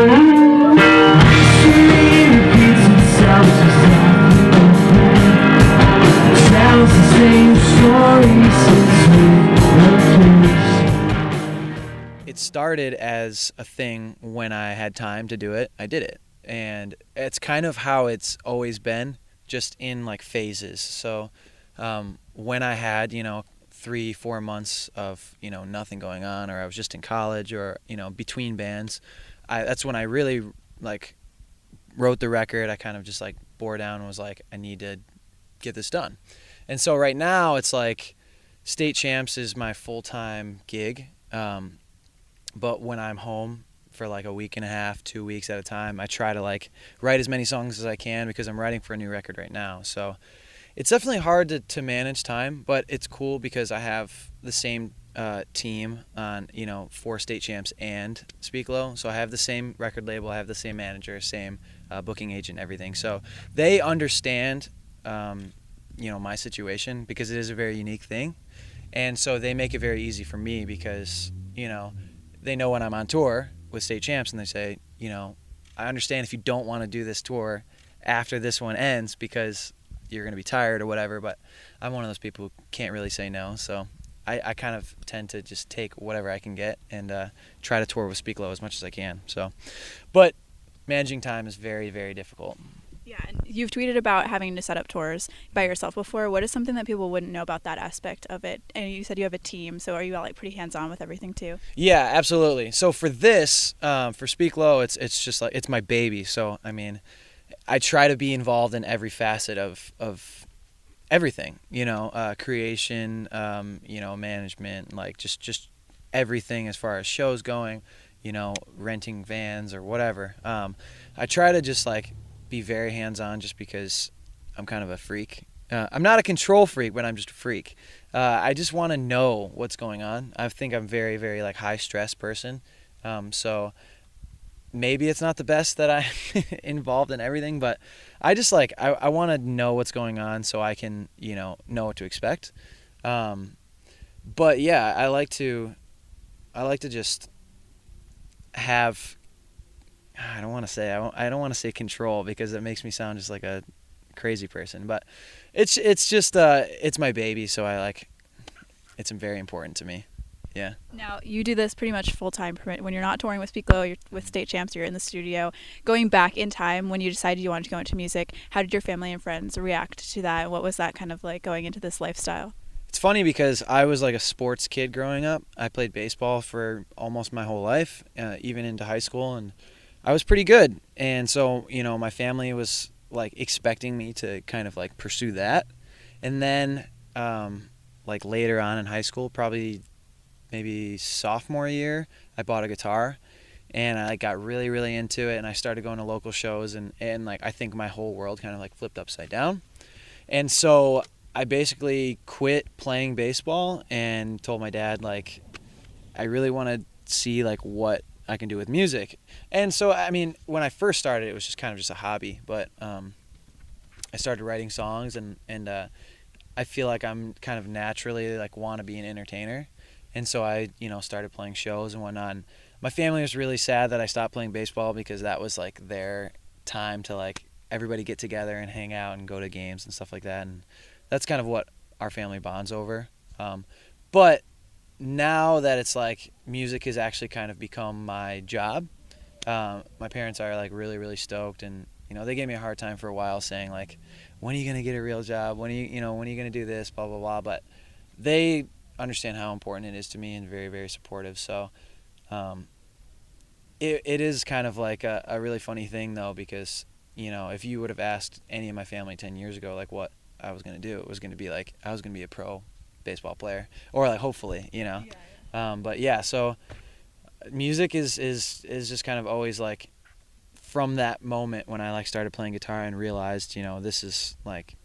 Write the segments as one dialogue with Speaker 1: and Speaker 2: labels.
Speaker 1: It started as a thing when I had time to do it. I did it. And it's kind of how it's always been, just in like phases. So when I had, 3-4 months of, nothing going on, or I was just in college, or, between bands, that's when I really like wrote the record. I kind of just like bore down and was like, I need to get this done. And so right now it's like State Champs is my full-time gig. But when I'm home for like a week and a half, 2 weeks at a time, I try to like write as many songs as I can, because I'm writing for a new record right now. So it's definitely hard to manage time, but it's cool because I have the same team on, for State Champs and Speak Low. So I have the same record label, I have the same manager, same booking agent, everything. So they understand, my situation, because it is a very unique thing. And so they make it very easy for me because, they know when I'm on tour with State Champs, and they say, I understand if you don't want to do this tour after this one ends because you're going to be tired or whatever, but I'm one of those people who can't really say no. So I kind of tend to just take whatever I can get and try to tour with Speak Low as much as I can. So, but managing time is very, very difficult.
Speaker 2: Yeah, and you've tweeted about having to set up tours by yourself before. What is something that people wouldn't know about that aspect of it? And you said you have a team, so are you all like pretty hands-on with everything too?
Speaker 1: Yeah, absolutely. So for this, for Speak Low, it's just like, it's my baby. So I mean, I try to be involved in every facet of everything. Creation, management, like just everything as far as shows going. Renting vans or whatever. I try to just like be very hands-on, just because I'm kind of a freak. I'm not a control freak, but I'm just a freak. I just want to know what's going on. I think I'm very, very like high stress person. So maybe it's not the best that I'm involved in everything, but I just like, I want to know what's going on so I can, know what to expect. But yeah, I like to just have, I don't want to say control, because it makes me sound just like a crazy person, but it's just it's my baby, so it's very important to me. Yeah.
Speaker 2: Now, you do this pretty much full-time. When you're not touring with Speak Low, you're with State Champs, you're in the studio. Going back in time, when you decided you wanted to go into music, how did your family and friends react to that? What was that kind of like, going into this lifestyle?
Speaker 1: It's funny because I was like a sports kid growing up. I played baseball for almost my whole life, even into high school, and I was pretty good. And so, my family was like expecting me to kind of like pursue that. And then like later on in high school, probably maybe sophomore year, I bought a guitar, and I got really, really into it, and I started going to local shows, and like I think my whole world kind of like flipped upside down. And so I basically quit playing baseball and told my dad, like, I really want to see like what I can do with music. And so, I mean, when I first started, it was just kind of just a hobby, but I started writing songs, and I feel like I'm kind of naturally like want to be an entertainer. And so I, started playing shows and whatnot. And my family was really sad that I stopped playing baseball, because that was like their time to like everybody get together and hang out and go to games and stuff like that. And that's kind of what our family bonds over. But now that it's like music has actually kind of become my job, my parents are like really, really stoked, and they gave me a hard time for a while, saying like, when are you gonna get a real job? When are you gonna do this? Blah blah blah. But they understand how important it is to me, and very, very supportive. So it is kind of like a really funny thing though, because if you would have asked any of my family 10 years ago like what I was gonna do, it was gonna be like I was gonna be a pro baseball player, or like hopefully, Yeah. But yeah, so music is just kind of always like, from that moment when I like started playing guitar and realized, this is like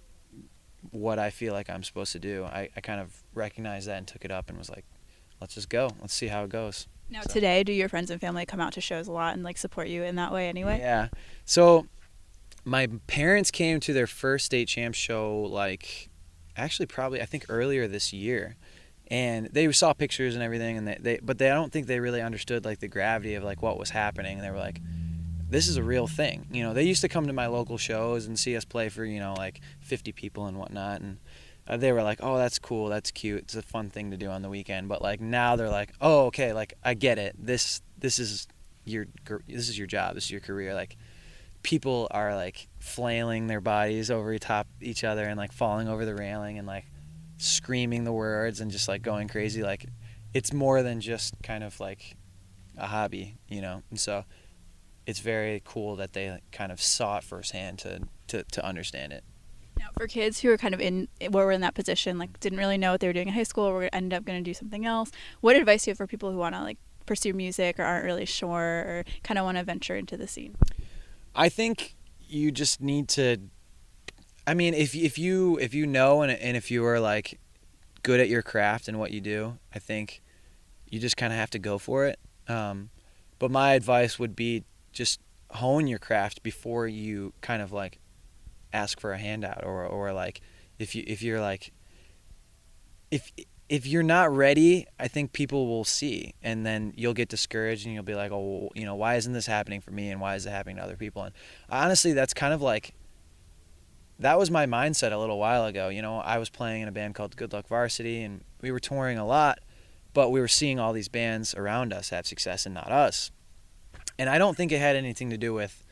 Speaker 1: what I feel like I'm supposed to do. I kind of recognized that and took it up and was like, let's just go. Let's see how it goes.
Speaker 2: Now, today, do your friends and family come out to shows a lot and like support you in that way anyway?
Speaker 1: Yeah. So my parents came to their first State Champs show like actually probably I think earlier this year. And they saw pictures and everything, and but I don't think they really understood like the gravity of like what was happening. And they were like, this is a real thing. They used to come to my local shows and see us play for, like 50 people and whatnot. And they were like, oh, that's cool. That's cute. It's a fun thing to do on the weekend. But like now they're like, oh, okay, like I get it. This is your job. This is your career. Like people are like flailing their bodies over top each other and like falling over the railing and like screaming the words and just like going crazy. Like it's more than just kind of like a hobby, And so it's very cool that they kind of saw it firsthand to understand it.
Speaker 2: Now, for kids who are kind of were in that position, like didn't really know what they were doing in high school, or ended up going to do something else, what advice do you have for people who want to like pursue music or aren't really sure or kind of want to venture into the scene?
Speaker 1: I think you just need to. I mean, if you know and if you are like good at your craft and what you do, I think you just kind of have to go for it. But my advice would be just hone your craft before you kind of like ask for a handout or like if you're like if you're not ready, I think people will see and then you'll get discouraged and you'll be like, oh, why isn't this happening for me and why is it happening to other people? And honestly, that's kind of like that was my mindset a little while ago. I was playing in a band called Good Luck Varsity and we were touring a lot, but we were seeing all these bands around us have success and not us. And I don't think it had anything to do with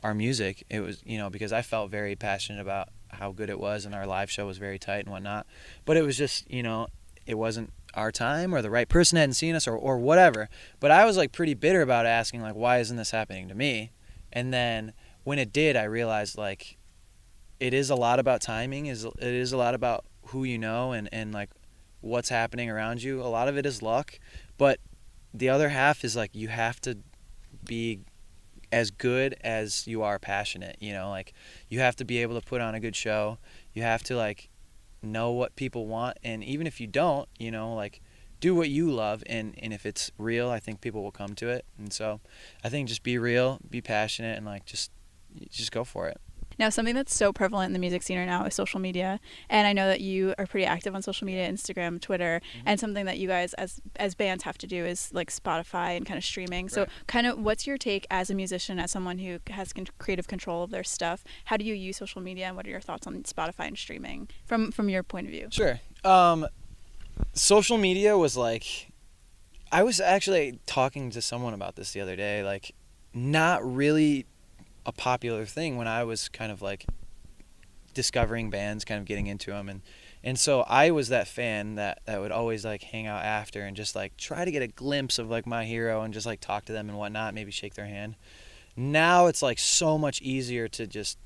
Speaker 1: our music. It was, because I felt very passionate about how good it was and our live show was very tight and whatnot. But it was just, it wasn't our time or the right person hadn't seen us or whatever. But I was like pretty bitter about asking like, why isn't this happening to me? And then when it did, I realized like it is a lot about timing. It is a lot about who you know and like what's happening around you. A lot of it is luck, but the other half is like you have to be as good as you are passionate, like you have to be able to put on a good show. You have to like know what people want, and even if you don't, like do what you love, and if it's real, I think people will come to it. And so I think just be real, be passionate, and like just go for it.
Speaker 2: Now, something that's so prevalent in the music scene right now is social media, and I know that you are pretty active on social media, Instagram, Twitter, and something that you guys as bands have to do is like Spotify and kind of streaming. So kind of what's your take as a musician, as someone who has creative control of their stuff? How do you use social media, and what are your thoughts on Spotify and streaming from your point of view?
Speaker 1: Sure. Social media was like, I was actually talking to someone about this the other day, like not really a popular thing when I was kind of like discovering bands, kind of getting into them, and so I was that fan that would always like hang out after and just like try to get a glimpse of like my hero and just like talk to them and whatnot, maybe shake their hand. Now it's like so much easier to just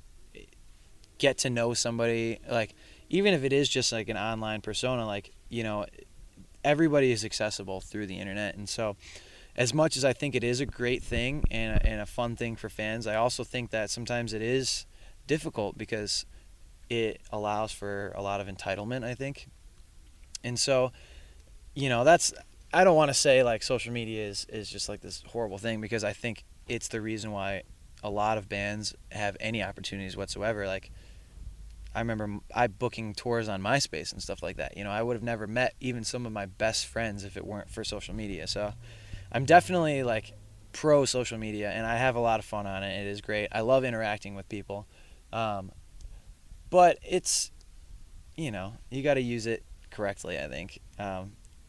Speaker 1: get to know somebody, like even if it is just like an online persona, like everybody is accessible through the internet. And so as much as I think it is a great thing and a fun thing for fans, I also think that sometimes it is difficult because it allows for a lot of entitlement, I think. And so, I don't want to say like social media is just like this horrible thing, because I think it's the reason why a lot of bands have any opportunities whatsoever. Like I remember I booking tours on MySpace and stuff like that. I would have never met even some of my best friends if it weren't for social media. So I'm definitely like pro social media, and I have a lot of fun on it. It is great. I love interacting with people. But it's, you got to use it correctly, I think.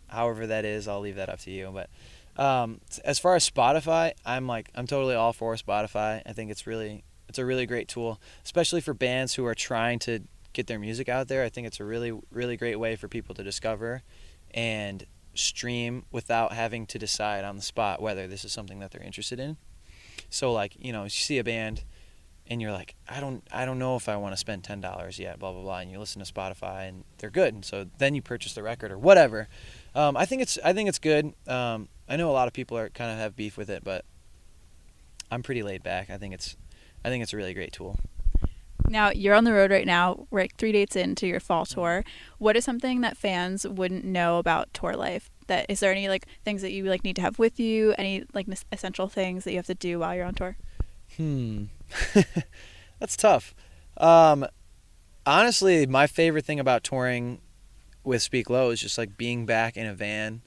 Speaker 1: However that is, I'll leave that up to you. But as far as Spotify, I'm totally all for Spotify. I think it's a really great tool, especially for bands who are trying to get their music out there. I think it's a really, really great way for people to discover and stream without having to decide on the spot whether this is something that they're interested in. So like, you see a band and you're like, I don't know if I want to spend $10 yet, blah blah blah, and you listen to Spotify and they're good, and so then you purchase the record or whatever. I think it's good. I know a lot of people are kind of have beef with it, but I'm pretty laid back. I think it's a really great tool.
Speaker 2: Now, you're on the road right now. We're like 3 dates into your fall tour. What is something that fans wouldn't know about tour life? Is there any like things that you like need to have with you? Any like essential things that you have to do while you're on tour?
Speaker 1: That's tough. Honestly, my favorite thing about touring with Speak Low is just like being back in a van.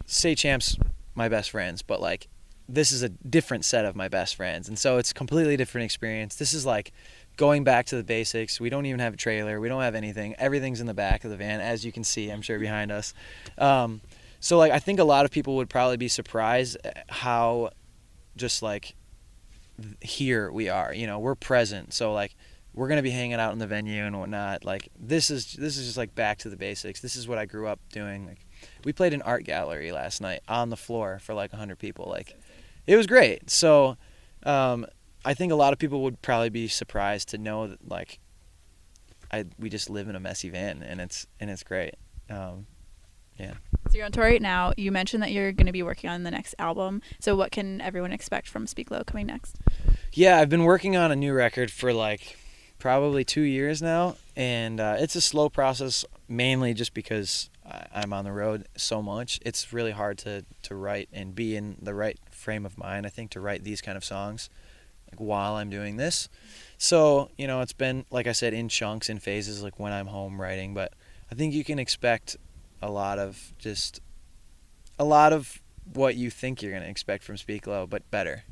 Speaker 1: State Champ's my best friends, but like this is a different set of my best friends. And so it's a completely different experience. This is like going back to the basics. We don't even have a trailer. We don't have anything. Everything's in the back of the van, as you can see, I'm sure, behind us. So like I think a lot of people would probably be surprised at how just like here we are. You know, we're present. So like we're gonna be hanging out in the venue and whatnot. Like this is just like back to the basics. This is what I grew up doing. Like we played an art gallery last night on the floor for like 100 people. Like it was great. So I think a lot of people would probably be surprised to know that like we just live in a messy van, and it's great. Yeah.
Speaker 2: So you're on tour right now. You mentioned that you're going to be working on the next album. So what can everyone expect from Speak Low coming next?
Speaker 1: Yeah, I've been working on a new record for like probably 2 years now, and it's a slow process, mainly just because I'm on the road so much. It's really hard to write and be in the right frame of mind, I think, to write these kind of songs like while I'm doing this. So, you know, it's been, like I said, in chunks and phases, like when I'm home writing, but I think you can expect a lot of what you think you're going to expect from Speak Low, but better.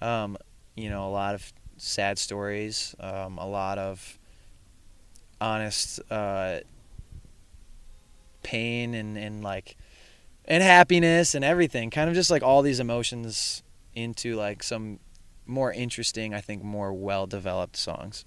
Speaker 1: You know, a lot of sad stories, a lot of honest pain and like and happiness and everything, kind of just like all these emotions into like some more interesting, I think more well developed songs.